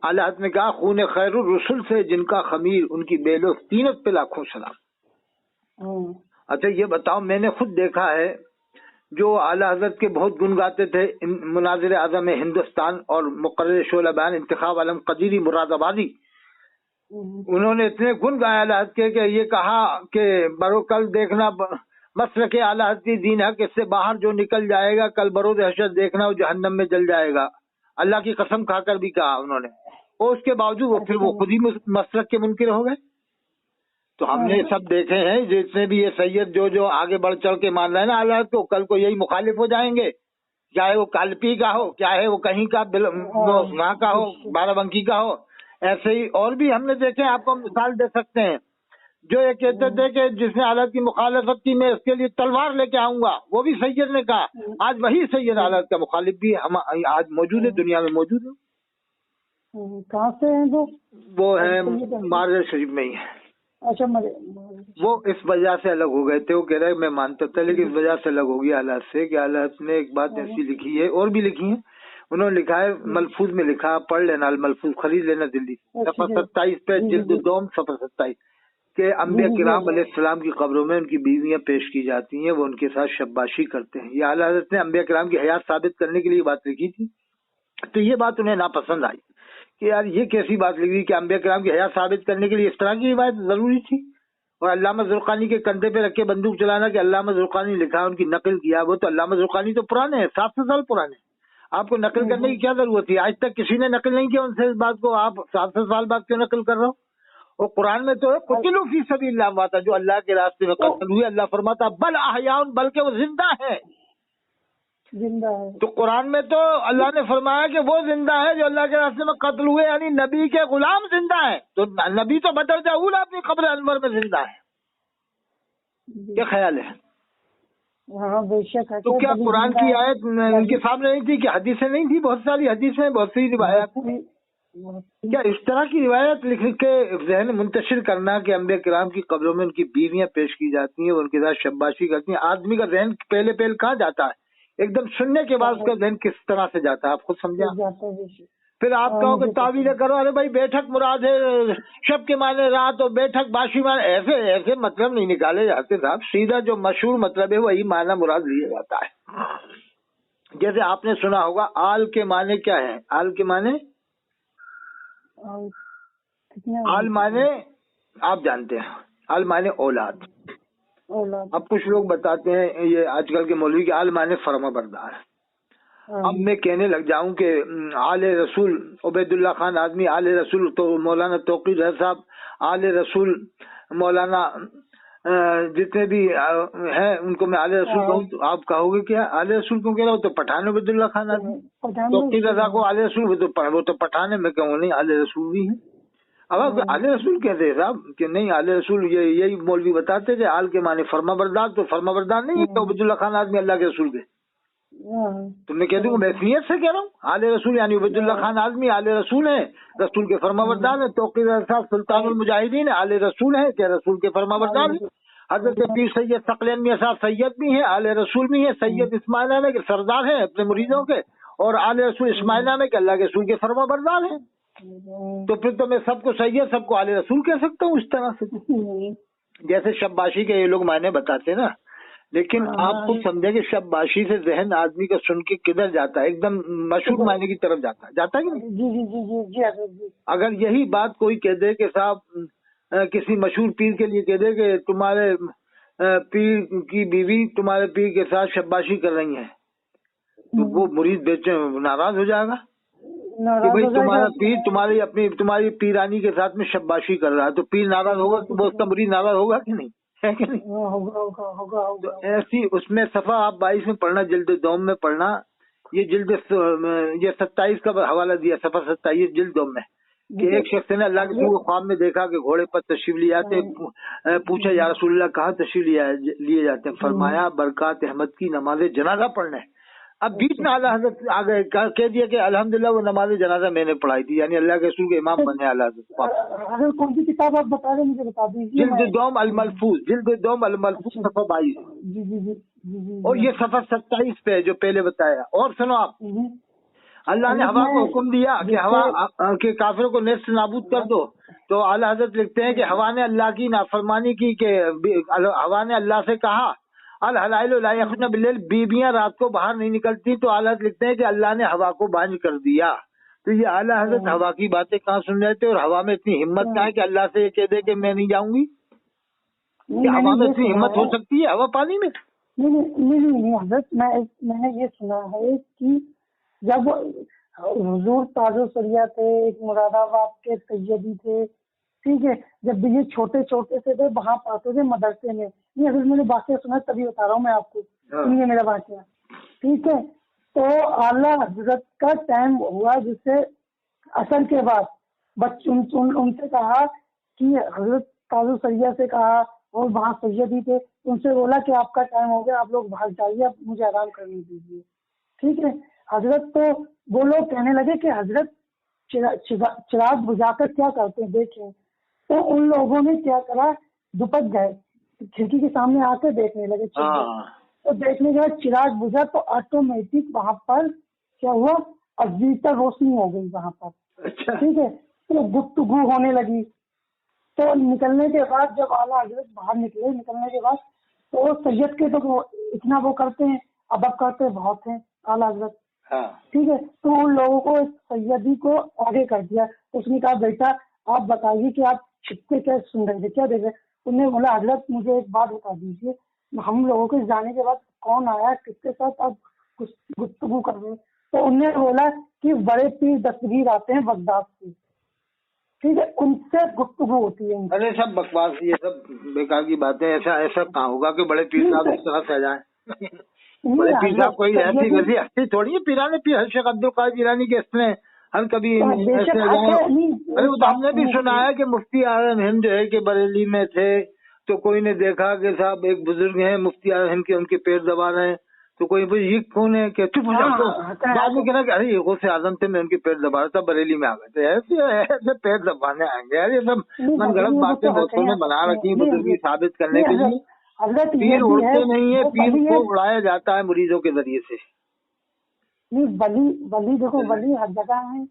اعلیٰ حضرت نے کہا خون خیر الرسل سے جن کا خمیر ان کی بیلو تینت پہ لاکھوں سلام. اچھا یہ بتاؤ، میں نے خود دیکھا ہے جو اعلیٰ حضرت کے بہت گن گاتے تھے، مناظر اعظم ہندوستان اور مقرر شعلہ بیان انتخاب علم قدیری مراد آبادی، انہوں نے اتنے گن گائے اعلیٰ حضرت کے کہ یہ کہا کہ برو کل دیکھنا مسلک اعلیٰ حضرت کی دین حق اس سے باہر جو نکل جائے گا کل بروز حشر دیکھنا وہ جہنم میں جل جائے گا. اللہ کی قسم کھا کر بھی کہا انہوں نے، اور اس کے باوجود وہ پھر وہ خود ہی مسلک کے منکر ہو گئے. تو ہم نے سب دیکھے ہیں جتنے بھی یہ سید جو آگے بڑھ چڑھ کے مان رہے ہیں نا اعلیٰ حضرت کو، کل کو یہی مخالف ہو جائیں گے، چاہے وہ کالپی کا ہو، چاہے وہ کہیں کا وہاں کا ہو، بارہ بنکی کا ہو. ایسے ہی اور بھی ہم نے دیکھے، آپ کو مثال دے سکتے ہیں، جو یہ کہتے تھے کہ جس نے حالت کی مخالفت کی میں اس کے لیے تلوار لے کے آؤں گا، وہ بھی سید نے کہا. آج وہی سید حالت کا مخالف بھی ہم آج موجود ہے، دنیا میں موجود ہے. کہاں سے ہیں وہ ہیں مارج شریف میں ہی ہے. اچھا وہ اس وجہ سے الگ ہو گئے تھے، وہ کہہ رہے میں مانتا تھا لیکن اس وجہ سے الگ ہو گیا حالات سے کہ حالات نے ایک بات ایسی لکھی ہے، اور بھی لکھی ہے، انہوں نے لکھا ہے ملفوظ میں لکھا، پڑھ لینا الملفوظ، خرید لینا دلی صفحہ 27 پہ جلد دوم صفحہ 27 کہ انبیاء کرام علیہ السلام کی قبروں میں ان کی بیویاں پیش کی جاتی ہیں، وہ ان کے ساتھ شباشی کرتے ہیں. یہ اعلیٰ حضرت نے انبیاء کرام کی حیات ثابت کرنے کے لیے بات لکھی تھی. تو یہ بات انہیں ناپسند آئی کہ یار یہ کیسی بات لکھی کہ انبیاء کرام کی حیات ثابت کرنے کے لیے اس طرح کی روایت ضروری تھی. اور علامہ زرقانی کے کندھے پہ رکھ کے بندوق چلانا کہ علامہ زرقانی لکھا ان کی نقل کیا، وہ تو علامہ زرقانی تو پرانے ہیں، 700 سال پرانے. آپ کو نقل کرنے کی کیا ضرورت تھی؟ آج تک کسی نے نقل نہیں کیا ان سے اس بات کو، آپ 700 سال بعد کیوں نقل کر رہے ہو؟ اور قرآن میں تو قتلوا فی سبیل اللہ امواتا، جو اللہ کے راستے میں قتل ہوئے، اللہ فرماتا بل احیاء، بلکہ وہ زندہ ہے. زندہ ہے. تو قرآن میں تو اللہ نے فرمایا کہ وہ زندہ ہے جو اللہ کے راستے میں قتل ہوئے، یعنی نبی کے غلام زندہ ہے. تو نبی تو بدر اولا اپنی قبر انور میں زندہ ہے. کیا خیال ہے؟ ہاں بے شک. تو کیا قرآن کی آیت ان کے سامنے نہیں تھی کہ حدیثیں نہیں تھی؟ بہت ساری حدیثیں، بہت سی روایات. کیا اس طرح کی روایت لکھ کے ذہن منتشر کرنا کہ انبیاء کرام کی قبروں میں ان کی بیویاں پیش کی جاتی ہیں، ان کے ساتھ شباشی کرتی ہیں، آدمی کا ذہن پہلے کہاں جاتا ہے؟ ایک دم سننے کے بعد اس کا ذہن کس طرح سے جاتا ہے آپ خود سمجھا. پھر آپ کہو کہ تعویلیں کرو، ارے بھائی بیٹھک مراد ہے، شب کے معنی رات، اور بیٹھک باشی معنی، ایسے مطلب نہیں نکالے جاتے صاحب. سیدھا جو مشہور مطلب ہے وہی معنی مراد لیا جاتا ہے. جیسے آپ نے سنا ہوگا آل کے معنی کیا ہے؟ آل کے معنی، آل معنی آپ جانتے ہیں، آل معنی اولاد. اب کچھ لوگ بتاتے ہیں یہ آج کل کے مولوی کے آل معنی فرما بردار. اب میں کہنے لگ جاؤں کہ آل رسول عبید اللہ خان آدمی، آل رسول تو مولانا توقیر صاحب، آل رسول مولانا جتنے بھی ہیں ان کو میں آل رسول کہوں تو آپ کہو گے کیا آل رسول کیوں کہہ رہا ہوں؟ تو پٹھان عبید اللہ خان آدمی، توقیر رضا کو آل رسول، وہ تو پٹھان ہے، میں کہوں نہیں آل رسول بھی ہے. اب آپ آل رسول کہتے ہیں صاحب کہ نہیں آل رسول، یہی مولوی بتاتے تھے آل کے معنی فرما بردار. تو فرما بردار نہیں ہے تو عبید اللہ خان آدمی اللہ کے رسول کے. تو میں کہہ دوں گا میں نیت سے کہہ رہا ہوں آل رسول یعنی عبید اللہ خان آدمی آل رسول ہے، رسول کے فرما بردار ہے. توقیر صاحب سلطان المجاہدین آل رسول ہے کہ رسول کے فرما بردار ہے. حضرت پیر سید ثقلین میاں صاحب سید بھی ہیں، آل رسول بھی ہیں. سید اسماعیل نامے کے سردار ہیں اپنے مریدوں کے، اور آل رسول اسماعیل نامے کے اللہ کے رسول کے فرما بردار ہیں. تو پھر تو میں سب کو سید، سب کو آل رسول کہہ سکتا ہوں اس طرح سے. جیسے شباشی کے یہ لوگ معنی بتاتے ہیں نا، لیکن آپ خود سمجھے کہ شباشی سے ذہن آدمی کا سن کے کدھر جاتا ہے، ایک دم مشہور معنی کی طرف جاتا ہے کہ نہیں؟ جی جی جی جی جی حضرت جی. اگر یہی بات کوئی کہہ دے کہ صاحب کسی مشہور پیر کے لیے کہہ دے کہ تمہارے پیر کی بیوی تمہارے پیر کے ساتھ شباشی کر رہی ہیں، تو وہ مرید بیچے ناراض ہو جائے گا کہ بھائی تمہارا پیر تمہاری پیرانی کے ساتھ میں شباشی کر رہا ہے، تو پیر ناراض ہوگا تو اس کا مرید ناراض ہوگا کہ نہیں، ہے کہ نہیں؟ تو ایسی اس میں صفحہ آپ 22 میں پڑھنا، جلد دوم میں پڑھنا، یہ 27 کا حوالہ دیا، صفحہ 27 جلد دوم میں، کہ ایک شخص نے اللہ کے کو خواب میں دیکھا کہ گھوڑے پر تشریف لے آتے، پوچھا یا رسول اللہ کہاں تشریف لیے جاتے ہیں؟ فرمایا برکات احمد کی نماز جنازہ پڑھنے. اب بیچ میں اعلیٰ حضرت آ گئے، کہہ دیا کہ الحمدللہ وہ نماز جنازہ میں نے پڑھائی تھی، یعنی اللہ کے رسول کے امام بنے اعلیٰ حضرت. کون سی کتاب آپ بتا رہے ہیں مجھے بتا دیجیے. جلد دوم الملفوظ، جلد دوم الملفوظ صفحہ 22. جی جی جی. اور یہ صفحہ 27 پہ جو پہلے بتایا. اور سنو آپ، اللہ نے ہوا کو حکم دیا کہ ہوا کے کافروں کو نیست نابود کر دو، تو اعلیٰ حضرت لکھتے ہیں کہ ہوا نے اللہ کی نافرمانی کی، کہ ہوا نے اللہ سے کہا الحلائل لا یخرجن باللیل، بیویاں رات کو باہر نہیں نکلتی، تو اعلیٰ حضرت لکھتے ہیں کہ اللہ نے ہوا کو بانجھ کر دیا. تو یہ اعلیٰ حضرت ہوا کی باتیں کہاں سن رہے تھے، اور ہوا میں اتنی ہمت کہاں ہے کہ اللہ سے یہ کہہ دے کہ میں نہیں جاؤں گی؟ کیا ہوا میں اتنی ہمت ہو سکتی ہے ہوا پانی میں؟ نہیں حضرت، میں نے یہ سنا ہے کہ جب حضور تاج الشریعہ تھے، ایک مراد آباد کے سیدی تھے، ٹھیک ہے، جب یہ چھوٹے چھوٹے سے تھے وہاں پڑھتے تھے مدرسے میں. یہ حضرت میں نے واقعہ سنا، تبھی بتا رہا ہوں میں آپ کو، سنیے میرا واقعہ، ٹھیک ہے. تو اعلیٰ حضرت کا ٹائم ہوا جس سے اثر کے بعد ان سے کہا کہ حضرت تاج الشریعہ سے کہا، اور وہاں سیدی تھے، ان سے بولا کہ آپ کا ٹائم ہو گیا، آپ لوگ بھاگ جائیے، اب مجھے آرام کرنے دیجیے، ٹھیک ہے. حضرت تو وہ لوگ کہنے لگے کہ حضرت چراغ بجھا کر کیا کرتے ہیں دیکھیں. تو ان لوگوں نے کیا کرا، دپٹ گئے، کھڑکی کے سامنے آ کے دیکھنے لگے. تو دیکھنے کے بعد چراغ بجھا تو آٹومیٹک وہاں پر کیا ہوا، ازیتا روشنی ہو گئی وہاں پر، ٹھیک ہے. تو گفتگو ہونے لگی. تو نکلنے کے بعد جب اعلیٰ حضرت باہر نکلنے کے بعد تو سید کے تو اتنا وہ کرتے ہیں، ادب کرتے بہت ہیں اعلیٰ حضرت، ٹھیک ہے. تو ان لوگوں کو سیدی کو آگے کر دیا. اس نے کہا بیٹا آپ بتائیے کہ آپ چھپتے کیا سن رہے تھے، کیا دیکھ رہے؟ انہوں نے بولا حضرت مجھے ایک بات بتا دیجیے، ہم لوگوں کے جانے کے بعد کون آیا، کس کے ساتھ آپ کچھ گفتگو کر رہے ہیں؟ تو انہوں نے بولا کہ بڑے پیر دستگیر آتے ہیں بغداد سے، ٹھیک ہے، ان سے گفتگو ہوتی ہے. ارے سب بکواس، یہ سب بیکار کی باتیں. ایسا کہاں ہوگا کہ بڑے پیر صاحب اس طرح سے آ جائیں؟ بڑے پیر صاحب کوئی ایسی ویسی ہستی تھوڑی ہے. پیرانے پیر شیخ عبد القادر جیلانی کے اس نے ہر کبھی ایسے آ جائیں. ارے وہ تو ہم نے بھی سنا ہے کہ مفتی اعظم ہند جو ہے کہ بریلی میں تھے، تو کوئی نے دیکھا کہ صاحب ایک بزرگ ہیں مفتی اعظم ہند کے، ان کے پیر دبا رہے ہیں، تو کوئی یہ کون ہے کہ چپ ہو جاؤ. تو بعد میں کہنا کہ ارے یہ غوث اعظم تھے، میں ان کے پیر دبا رہا تھا، بریلی میں آ گئے تھے. ایسے پیر دبانے آئیں گے یار، یہ سب من گھڑت باتیں دوستوں نے بنا رکھی ہیں بزرگی ثابت کرنے کے لیے. پیر اڑتے نہیں ہے، پیر کو اڑایا جاتا ہے مریضوں کے ذریعے سے. ولی دیکھو، ولی ہر جگہ ہے.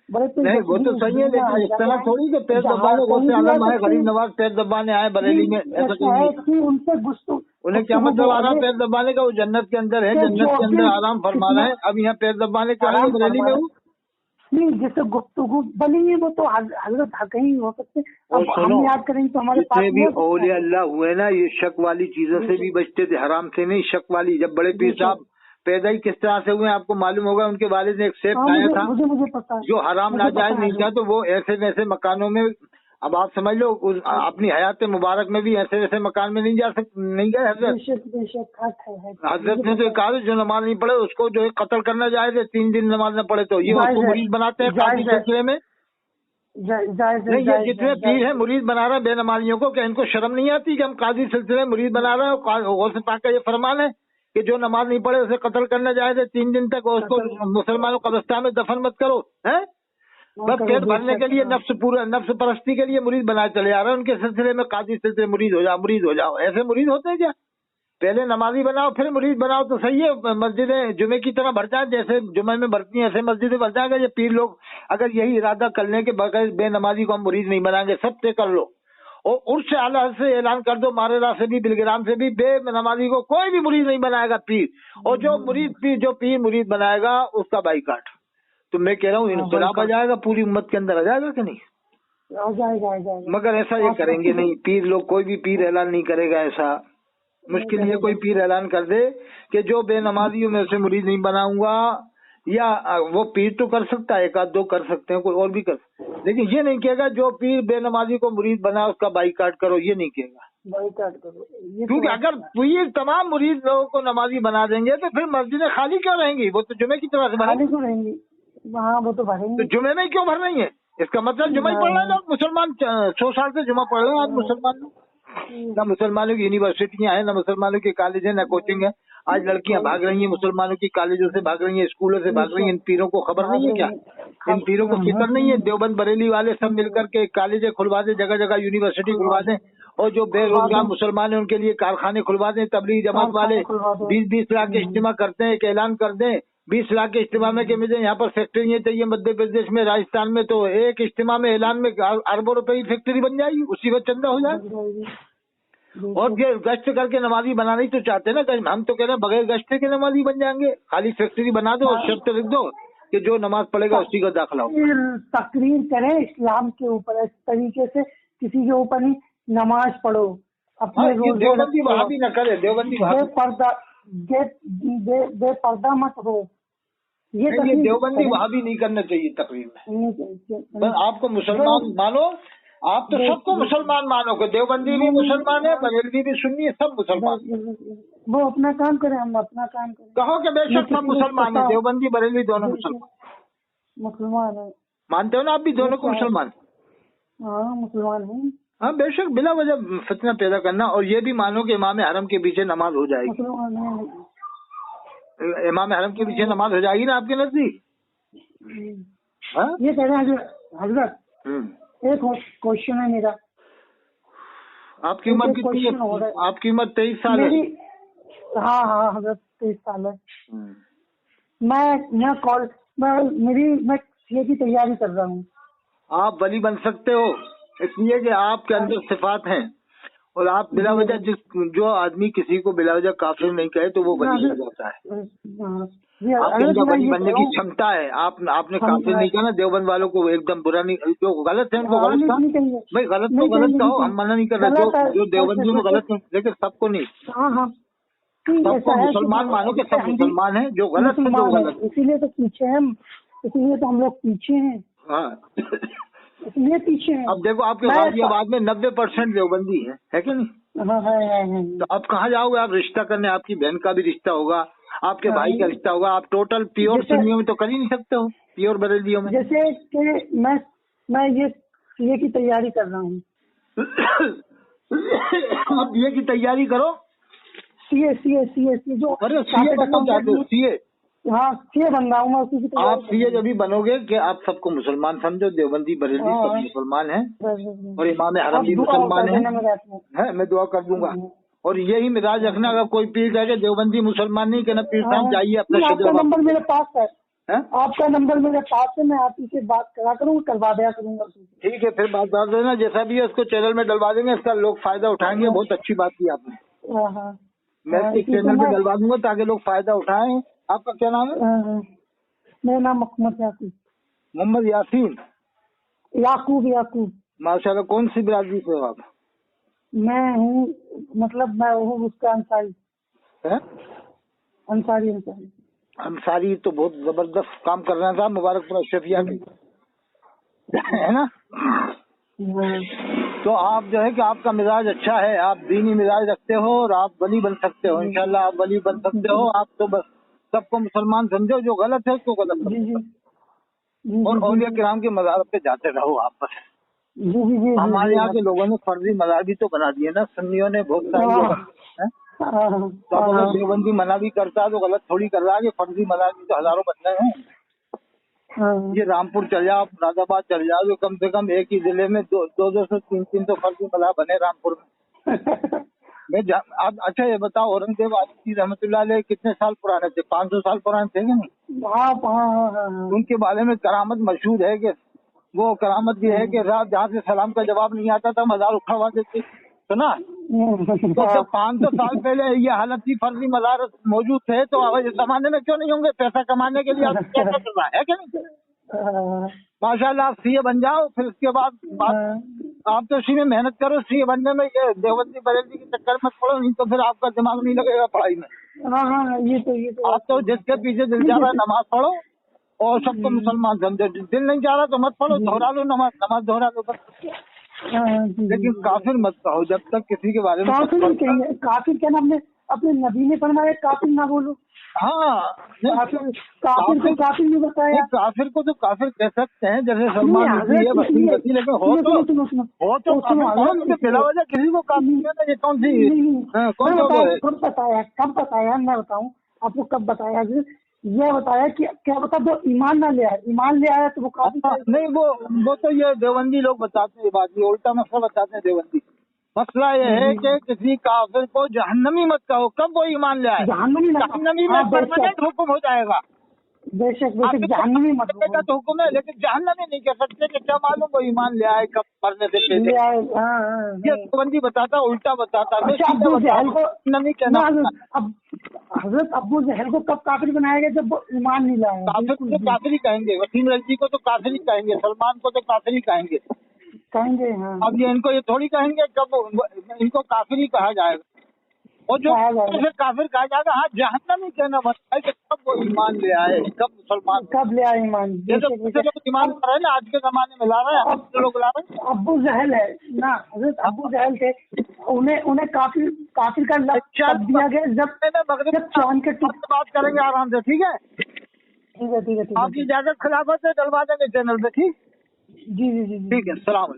نہیں وہ تو صحیح ہے، لیکن اس طرح تھوڑی کہ پیر دبانے غوث اعظم آئے، غریب نواز پیر دبانے آئے بریلی میں، ایسا کہیں ان سے گفتگو. انہیں کیا مطلب آ رہا پیر دبانے کا؟ وہ جنت کے اندر ہے، جنت کے اندر آرام فرما رہا ہے، اب یہاں پیر دبانے کا ہے بریلی میں. نہیں جیسے گفتگو بلی ہے وہ تو حضرت کہیں ہو سکتے. ہم یاد کریں تو ہمارے جتنے بھی اولیاء اللہ ہوئے نا، یہ شک والی چیزوں سے بھی بچتے تھے، حرام سے نہیں، شک والی. جب بڑے پیر صاحب پیدا ہی کس طرح سے ہوئے آپ کو معلوم ہوگا. ان کے والد نے ایک سیب کھایا تھا جو حرام ناجائز نہیں تھا، تو وہ ایسے ویسے مکانوں میں، اب آپ سمجھ لو اپنی حیات مبارک میں بھی ایسے ویسے مکان میں نہیں گئے حضرت. حضرت نے تو کہا جو نماز نہیں پڑھے اس کو جو ہے قتل کرنا جائز ہے، 3 دن نماز نہ پڑھے تو. یہ اس کو مرید بناتے ہیں قاضی سلسلے میں. نہیں یہ جتنے پیر ہیں مرید بنا رہے ہیں بے نمازیوں کو، کہ ان کو شرم نہیں آتی کہ ہم قاضی سلسلے میں مرید بنا رہے ہیں؟ غوث پاک کا یہ فرمان ہے کہ جو نماز نہیں پڑھے اسے قتل کرنا جائز ہے 3 دن تک، اور اس کو مسلمانوں قبرستان میں دفن مت کرو. بس پیٹ بھرنے کے لیے، نفس پرستی کے لیے مرید بنائے چلے آ رہے ہیں. ان کے سلسلے میں قاضی سلسلے مرید ہو جاؤ. ایسے مرید ہوتے ہیں کیا؟ پہلے نمازی بناؤ پھر مرید بناؤ تو صحیح ہے. مسجدیں جمعے کی طرح بھر جائیں، جیسے جمعے میں بھرتی ہیں ایسے مسجدیں بھر جائیں گے. یہ پیر لوگ اگر یہی ارادہ کر لیں کہ بغیر بے نمازی کو ہم مرید نہیں بنائیں گے، سب طے کر لو، اور उर्स से आला से ऐलान कर दो, मारेरा से भी, बिलग्राम से भी, बे नमाजी को कोई भी मुरीद नहीं बनाएगा पीर, और जो पीर मुरीद बनाएगा उसका बाइकाट। तो मैं कह रहा हूँ इनकलाब आ जाएगा, पूरी उम्मत के अंदर आ जाएगा कि नहीं? आ जाएगा। मगर ऐसा ये करेंगे नहीं, पीर लोग कोई भी पीर ऐलान नहीं करेगा ऐसा। मुश्किल ये कोई पीर ऐलान कर दे कि जो बेनमाजियों में से मुरीद नहीं बनाऊंगा, या वो पीर तो कर सकता है, एक आध दो कर सकते हैं, कोई और भी कर, लेकिन ये नहीं कहेगा जो पीर बेनमाजी को मुरीद बना उसका बाइकाट करो, ये नहीं कहेगा। बाइकाट करो, क्योंकि अगर पीर तमाम मुरीद लोगों को नमाजी बना देंगे तो फिर मस्जिदें खाली क्यों रहेंगी? वो तो जुमे की तरह से भरेंगी। हाँ, वो तो भरेंगे। तो जुमे में क्यों भर रही है? इसका मतलब जुमा ही पढ़ रहे हैं लोग, मुसलमान 100 साल से जुमा पढ़ रहे हैं आज मुसलमान लोग। ना मुसलमानों की यूनिवर्सिटियां हैं, ना मुसलमानों के कॉलेज है, ना कोचिंग है। आज लड़कियां भाग रही हैं मुसलमानों की कॉलेजों से, भाग रही हैं स्कूलों से, भाग रही हैं। इन पीरों को खबर नहीं है क्या? इन पीरों को फिक्र नहीं है? देवबंद बरेली वाले सब मिलकर के कॉलेजें खुलवा दें, जगह जगह यूनिवर्सिटी खुलवा दें, और जो बेरोजगार मुसलमान है उनके लिए कारखाने खुलवा दें। तबलीग जमात वाले 20-20 लाख के इज्तिमा करते हैं, एक ऐलान कर दें 20 लाख के इज्तिमा में कि मुझे यहाँ पर फैक्ट्री चाहिए मध्य प्रदेश में, राजस्थान में, तो एक इज्तिमा में ऐलान में अरबों रुपए की फैक्ट्री बन जाएगी, उसी में चंदा हो जाएगा। और ये गश्त करके नमाजी बनाना ही तो चाहते हैं ना, हम तो कह रहे हैं बगैर गश्त के नमाजी बन जाएंगे। खाली फैक्ट्री बना दो और शर्त लिख दो कि जो नमाज पढ़ेगा उसी का दाखिला हो। तकरीर करें इस्लाम के ऊपर, इस तरीके से किसी के ऊपर नहीं, नमाज पढ़ो अपने रोजे, देवबंदी वहाँ भी न करे, देवबंदी बेपर्दा मत हो। ये देवबंदी वहाँ भी नहीं करना चाहिए तकरीर में। आपको मुसलमान मानो, आप तो सबको मुसलमान मानोगे, देवबंदी भी मुसलमान है, बरेलवी भी सुन्नी है, सब मुसलमान। वो अपना काम करें, हम अपना काम करें। कहो कि बेशक सब मुसलमान है, देवबंदी बरेलवी दोनों मुसलमान है। मानते हो ना आप भी दोनों को मुसलमान? हाँ, मुसलमान है। हाँ, बेशक बिला वजह फितना पैदा करना, और ये भी मानो कि इमाम हरम के पीछे नमाज हो जाएगी। इमाम हरम के पीछे नमाज हो जाएगी ना आपके नजदीक? ये कह रहे हैं हजरत, एक क्वेश्चन है मेरा। आपकी उम्र कितनी है? आपकी उम्र 23 साल है? हाँ हजरत 23 साल है। मैं सीए की तैयारी कर रहा हूँ। आप वली बन सकते हो, इसलिए कि आपके अंदर सिफात हैं, और आप बिला वजह जो आदमी किसी को बिला वजह काफिर नहीं कहे तो वो वली हो जाता है। आपके अंदर वली बनने की क्षमता है। आपने काफिर नहीं कहा ना, देवबंद वालों को एकदम बुरा नहीं, जो गलत है उनको गलत कहा भाई, गलत तो गलत कहो, हम मना नहीं कर रहे, जो देवबंदियों में गलत है, लेकिन सबको नहीं, सबको मुसलमान मानो कि सब मुसलमान है, जो गलत है वो गलत। इसीलिए तो पीछे हैं, इसीलिए तो हम लोग पीछे हैं। हाँ, इसलिए पीछे हैं। अब देखो आपके गाजियाबाद में 90% देवबंदी है कि नहीं? है। तो अब कहाँ जाओगे आप रिश्ता करने? आपकी बहन का भी रिश्ता होगा, आपके भाई का रिश्ता होगा, आप टोटल प्योर सुन्नियों में तो कर ही नहीं सकते हो, प्योर बरेलियों में। जैसे कि मैं ये सीए की तैयारी कर रहा हूँ। आप बीए की तैयारी करो। सीए जो, अरे सीए बनना चाहते हो? सीए? हाँ, सीए बन रहा हूँ मैं, उसी की तैयारी। आप सीए जब भी बनोगे कि आप सबको मुसलमान समझो, देवबंदी बरेली सब मुसलमान हैं, और इमाम हरम भी मुसलमान है। मैं दुआ कर दूंगा। और यही मिजाज रखना, अगर कोई पीर कहे देवबंदी मुसलमान नहीं कहना, पीर साहब जाइए अपना। आपका नंबर मेरे पास है, आपका नंबर मेरे पास है, मैं आप से बात करा करूँगा, करवा दिया करूँगा। ठीक है, फिर बात कर देना, जैसा भी है उसको चैनल में डलवा देंगे, इसका लोग फायदा उठाएंगे। बहुत अच्छी बात की आपने। मैं इसके चैनल में डलवा दूंगा ताकि लोग फायदा उठाएं। आपका क्या नाम है? मेरा नाम मोहम्मद यासीन। मोहम्मद यासीन? याकूब। माशाल्लाह। कौन सी बिरादरी से हो आप? मैं हूँ, मतलब मैं हूँ उसका अंसारी है। अंसारी तो बहुत जबरदस्त काम कर रहा था, मुबारकपुर अशरफिया के, है ना? तो आप जो है कि आपका मिजाज अच्छा है, आप दीनी मिजाज रखते हो, और आप वली बन सकते हो। इंशाल्लाह आप वली बन सकते हो। आप तो बस सबको मुसलमान समझो, जो गलत है उसको गलत समझो, और औलिया किराम के मज़ार पे जाते रहो आप बस। हमारे यहाँ के लोगों ने फर्जी मज़ार भी तो बना दिए ना, सुन्नियों ने बहुत सारी जगह। तो अब अगर देवबंदी मना भी करता है तो गलत थोड़ी कर रहा है कि फर्जी मज़ार भी तो हजारों बन रहे हैं। ये रामपुर चल जाओ, मुरादाबाद चल जाओ, जो कम से कम एक ही जिले में 200 300 फर्जी मज़ार बने रामपुर में। अच्छा ये बताओ, औरंगजेब आजमी रहमतुल्लाह अलैह कितने साल पुराने थे? 500 साल पुराने थे कि नहीं? हाँ। उनके बारे में करामत मशहूर है कि वो करामत ये है कि रात जहाँ से सलाम का जवाब नहीं आता था मजार उठवा देते, सुना? तो जब 500 साल पहले ये हालत थी, फर्जी मजार मौजूद थे, तो अब इस जमाने में क्यों नहीं होंगे? पैसा कमाने के लिए आप क्या कर रहा है, क्या नहीं? माशाल्लाह, आप सीए बन जाओ, फिर उसके बाद आप तो इसी में मेहनत करो। सीए बनने में ये देवबंदी बरेली के चक्कर मत पड़ो, नहीं तो फिर आपका दिमाग नहीं लगेगा पढ़ाई में। हाँ, ये तो आप तो जिसके पीछे दिल जा रहा है नमाज पढ़ो और सबको मुसलमान समझो। दिल नहीं जा रहा तो मत पढ़ो, दोहरा लो नमाज दोहरा लो बस। लेकिन काफिर मत कहो जब तक किसी के बारे में काफिर क्या नाम ने अपने नबी ने फरमाया काफिर ना बोलो। हाँ, काफिर को काफिर नहीं बताया। काफिर को तो काफिर कह सकते हैं, जैसे सलमान वसीम, लेकिन हो तो बिला वजह किसी को काफिर कहना, ये कौन सी कब बताया मैं बताऊं आपको कब बताया? ये बताया कि क्या बता दो ईमान ना ले आया, ईमान ले आया तो वो काफिर नहीं। वो तो ये देवबंदी लोग बताते हैं बात, ये उल्टा मसला बताते हैं देवबंदी। मसला ये है कि किसी काफिर को जहन्नमी मत कहो। कब वो ईमान ले आए? जहन्नमी में परमानेंट हुक्म हो जाएगा। बेशक जहन्नमी मत तो हुक्म है, लेकिन जहन्नमी नहीं कह सकते कि क्या मालूम वो ईमान ले आए कब मरने से पहले। ये देवबंदी बताता, उल्टा बताता। नहीं कहना। अब हजरत अबू जहल को कब काफिर बनाया गया? जब वो ईमान नहीं लाया। काफिर को तो काफिर ही कहेंगे, वसीम रजी को तो काफिर ही कहेंगे, सलमान को तो काफिर ही कहेंगे। हाँ। अब ये इनको ये थोड़ी कहेंगे कब इनको काफिर ही कहा जाएगा। और जो फिर काफिर कहा जाएगा, हाँ जहन्नमी कहना बनता है कि कब वो ईमान ले आए, कब मुसलमान कब ले आए ईमान। ये तो लोग ईमान कर रहे हैं ना, आज के जमाने में ला रहे हैं, अब लोग ला रहे हैं। अबू जहल है ना, हजरत अबू जहल थे, उन्हें काफिर का लक़ब दिया गया जब चांद के टुकड़े। बात करेंगे आराम से, ठीक है? ठीक है। आपकी इजाजत खिलाफत है, डलवा देंगे चैनल पे, ठीक? जी। ठीक है, सलाम।